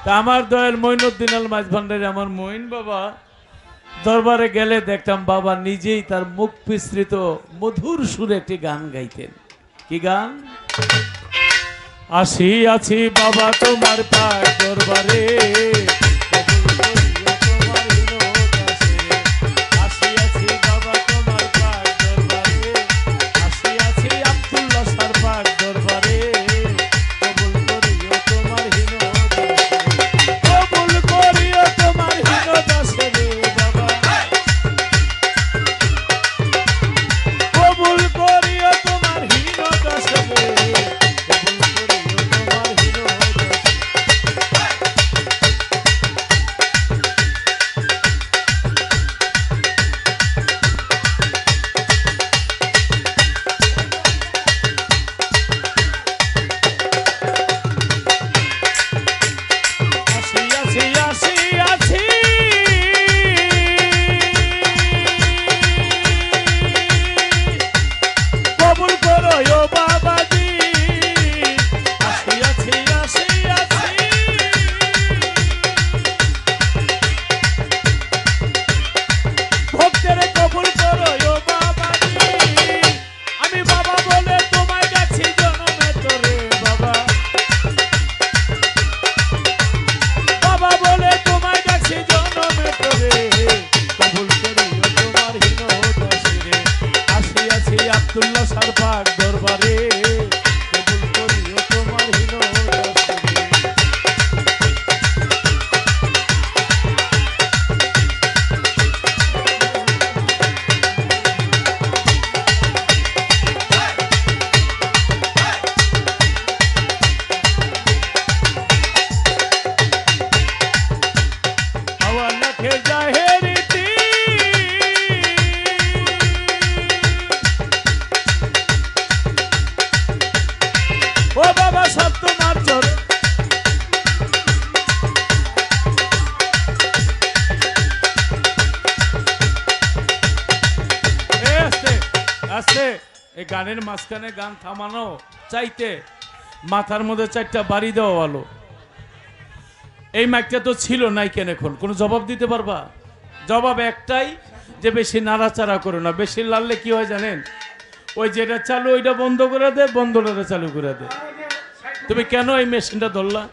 তা আমার দয়াল মঈনুদ্দিন আল মাঝভান্ডারী আমার মঈন বাবা দরবারে গেলে দেখতাম বাবা নিজেই তার মুখ বিস্তৃত মধুর সুরে একটি গান গাইতেন। কি গান? আসি আছি বাবা তোমার পাক দরবারে, গানের মাঝখানে গান থামানো চাইতে মাথার মধ্যে চারটা বাড়ি দেওয়া ভালো। এই মাইকটা তো ছিল নাই কেন, এখন কোনো জবাব দিতে পারবা? জবাব একটাই, যে বেশি নাড়াচাড়া করো না। বেশি লাড়লে কি হয় জানেন? ওই যেটা চালু ওইটা বন্ধ করে দে, বন্ধটা চালু করে দে। তুমি কেন এই মেশিনটা ধরলা?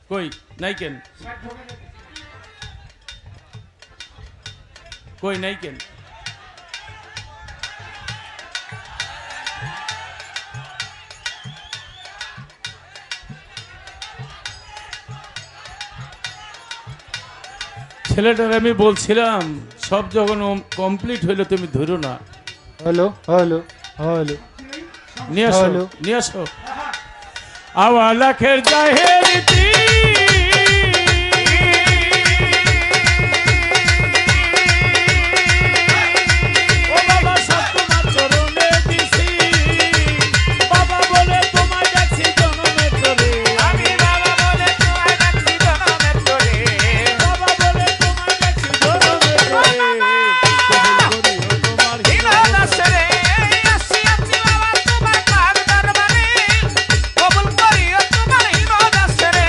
কই নাই কেন, কই নাই কেন? ছেলেটার আমি বলছিলাম সব যখন কমপ্লিট হইলো তুমি ধরো না। হ্যালো হ্যালো হ্যালো নিয়ে আসো, নিয়ে আসো। আওয়া লাখের জাহেরিতি কবুল করিও তোমার হিনো দাসরে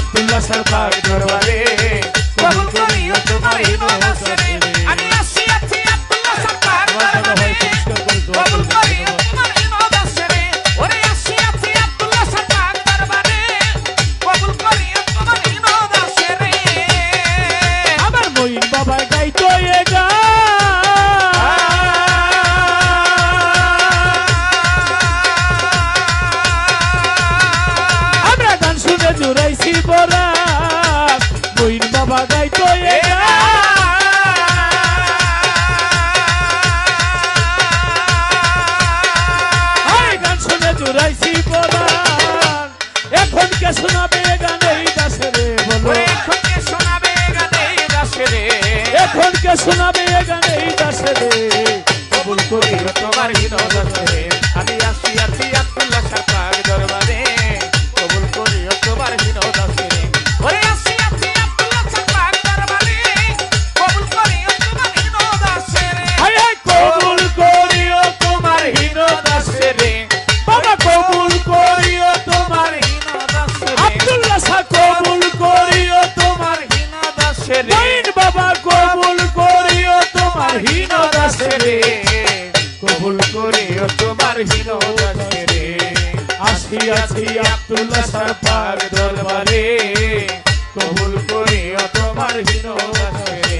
আব্দুল্লাহ সরকার দরবারে কবুল করিও তোমার হীন দাসরে আমি আসি আছি আব্দুল্লাহ সরকার দরবারে কবুল করিও তোমার হীন দাসরে ওরে আসি আছি আব্দুল্লাহ সরকার দরবারে কবুল করিও তোমার হীন দাসরে আমার মঈন বাবা গাইতো এ গান আমরা গান শুনে জুড়াইছি বরাত মঈন বাবা গাইতো এ গান শুনে জুড়াইছি বরাত এখন কে শোনাবে এ গান এই দাসরে বলো ওরে এখন কে শোনাবে গান এই দাসরে এখন কে শোনাবে এ গান এই দাসরে কবুল করিও তোমার হীন দাসরে আমি আসি আছি আব্দুল্লাহ সরকার দরবারে কবুল করিও তোমার হীন দাসরে ওরে আসি আছি আব্দুল্লাহ সরকার দরবারে কবুল করিও তোমার হীন দাসরে হায় হায় কবুল করিও তোমার হীন দাসরে বাবা কবুল করিও তোমার হীন দাসরে আব্দুল্লাহ শাহ কবুল করিও তোমার হীন দাসরে মঈন বাবা কবুল করিও তোমার হীন দাসরে কবুল করিও তোমার হীন দাসরে আসিয়াছি আব্দুল্লাহ সরকার দরবারে কবুল করিও তোমার হীন দাসরে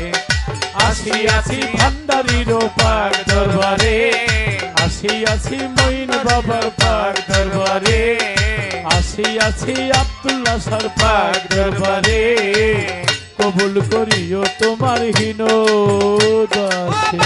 আসিয়াছি ভান্ডারির পাক দরবারে আসিয়াছি মঈন বাবার পাক দরবারে আসিয়াছি আব্দুল্লাহ সর পাক দরবারে কবুল করিও তোমার হীন দাসে